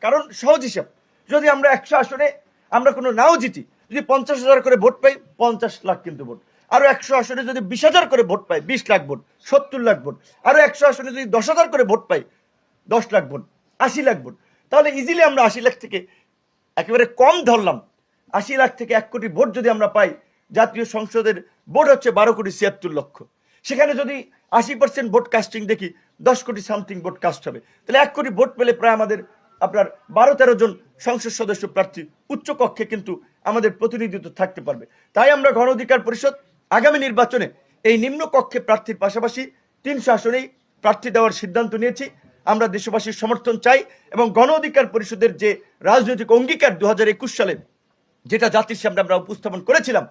কারণ সহজ হিসাব, যদি আমরা 100 আসনে আমরা কোনো নাও জিতি, যদি 50,000 করে ভোট পাই 50 লাখ কিন্তু ভোট, আরো 100 আসনে যদি 20,000 করে ভোট পাই 20 লাখ ভোট, 70 লাখ ভোট, আরো 100 আসনে যদি 10,000 করে ভোট পাই 10 লাখ ভোট, 80 লাখ ভোট, তাহলে ইজিলি আমরা 80 লাখ থেকে, একেবারে কম ধরলাম, 80 লাখ থেকে 1 কোটি ভোট যদি আমরা পাই, জাতীয় সংসদের ভোট হচ্ছে 12,76,00,000, সেখানে যদি 80% ভোট কাস্টিং দেখি 10 কোটি সামথিং ভোট কাস্ট হবে, তাহলে 1 কোটি ভোট পেলে প্রায় আমাদের আপনার 12-13 জন সংসদ সদস্য প্রার্থী উচ্চ কক্ষে কিন্তু আমাদের প্রতিনিধিত্ব থাকতে পারবে। তাই আমরা গণ অধিকার পরিষদ আগামী নির্বাচনে এই নিম্ন কক্ষে প্রার্থীর পাশাপাশি 300 আসনেই প্রার্থী দেওয়ার সিদ্ধান্ত নিয়েছি। আমরা দেশবাসীর সমর্থন চাই এবং গণ অধিকার পরিষদের যে রাজনৈতিক অঙ্গীকার 2021 সালে যেটা জাতির সামনে আমরা উপস্থাপন করেছিলাম,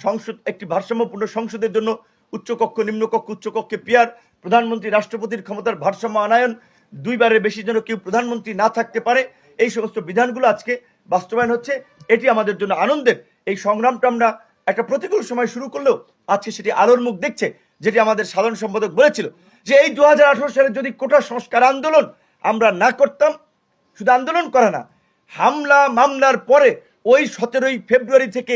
সংসদ একটি ভারসাম্যপূর্ণ সংসদের জন্য উচ্চকক্ষ নিম্নকক্ষ, উচ্চকক্ষে পিয়ার, প্রধানমন্ত্রী রাষ্ট্রপতির ক্ষমতার ভারসাম্য আনায়ন, 2 বারের বেশি যেন কেউ প্রধানমন্ত্রী না থাকতে পারে, এই সমস্ত বিধানগুলো আজকে বাস্তবায়ন হচ্ছে। এটি আমাদের জন্য আনন্দের। এই সংগ্রামটা আমরা একটা প্রতিকূল সময় শুরু করলেও আজকে সেটি আলোর মুখ দেখছে, যেটি আমাদের সাধারণ সম্পাদক বলেছিল যে এই 2018 সালে যদি কোটা সংস্কার আন্দোলন আমরা না করতাম, শুধু আন্দোলন করা না, হামলা মামলার পরে ওই 17ই ফেব্রুয়ারি থেকে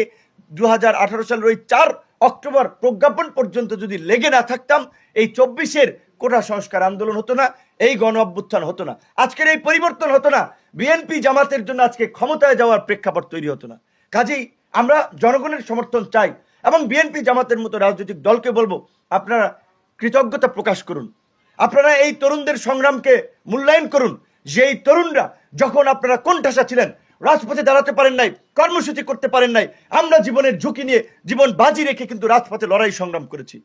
2018 সালের ওই 4 অক্টোবর প্রজ্ঞাপন পর্যন্ত যদি লেগে না থাকতাম, এই 24-এর কোটা সংস্কার আন্দোলন হতো না, এই গণ অভ্যুত্থান হতো না, আজকের এই পরিবর্তন হতো না, বিএনপি জামাতের জন্য আজকে ক্ষমতায় যাওয়ার প্রেক্ষাপট তৈরি হতো না। কাজেই আমরা জনগণের সমর্থন চাই এবং বিএনপি জামাতের মতো রাজনৈতিক দলকে বলবো, আপনারা কৃতজ্ঞতা প্রকাশ করুন, আপনারা এই তরুণদের সংগ্রামকে মূল্যায়ন করুন। যে এই তরুণরা যখন আপনারা কোণঠাসা ছিলেন, রাজপথে দাঁড়াতে পারেন নাই, কর্মসূচি করতে পারেন নাই, আমরা জীবনের ঝুঁকি নিয়ে জীবন বাজি রেখে কিন্তু রাজপথে লড়াই সংগ্রাম করেছি।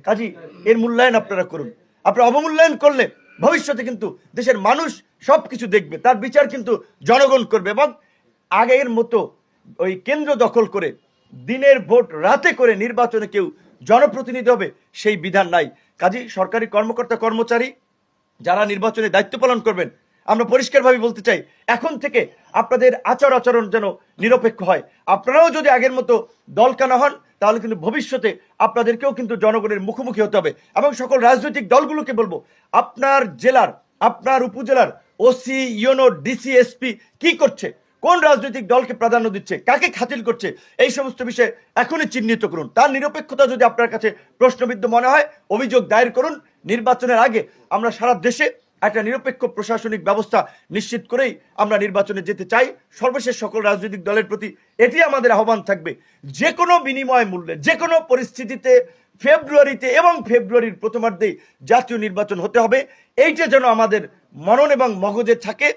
কাজী এর মূল্যায়ন আপনারা করুন। আপনারা অবমূল্যায়ন করলে ভবিষ্যতে কিন্তু দেশের মানুষ সবকিছু দেখবে, তার বিচার কিন্তু জনগণ করবে। এবং আগের মতো ওই কেন্দ্র দখল করে দিনের ভোট রাতে করে নির্বাচনে কেউ জনপ্রতিনিধি হবে সেই বিধান নাই। কাজী সরকারি কর্মকর্তা কর্মচারী যারা নির্বাচনে দায়িত্ব পালন করবেন, আমরা পরিষ্কারভাবে বলতে চাই, এখন থেকে আপনাদের আচরণ যেন নিরপেক্ষ হয়। আপনারাও যদি আগের মতো দলকানা হন, তাহলে কিন্তু ভবিষ্যতে আপনাদেরকেও কিন্তু জনগণের মুখোমুখি হতে হবে। এবং সকল রাজনৈতিক দলগুলোকে বলবো, আপনার জেলার, আপনার উপজেলার ওসি, ইউনো, ডিসি, এসপি কি করছে, কোন রাজনৈতিক দলকে প্রাধান্য দিচ্ছে, কাকে খাতির করছে, এই সমস্ত বিষয়ে এখনই চিহ্নিত করুন। তার নিরপেক্ষতা যদি আপনার কাছে প্রশ্নবিদ্ধ মনে হয়, অভিযোগ দায়ের করুন। নির্বাচনের আগে আমরা সারা দেশে একটা নিরপেক্ষ প্রশাসনিক ব্যবস্থা নিশ্চিত করেই আমরা নির্বাচনে যেতে চাই। সর্বশেষ সকল রাজনৈতিক দলের প্রতি এটি আমাদের আহ্বান থাকবে, যে কোনো বিনিময় মূল্যে, যে কোনো পরিস্থিতিতে ফেব্রুয়ারিতে এবং ফেব্রুয়ারির প্রথমার্ধেই জাতীয় নির্বাচন হতে হবে। এইটা যেন আমাদের মনন এবং মগজে থাকে।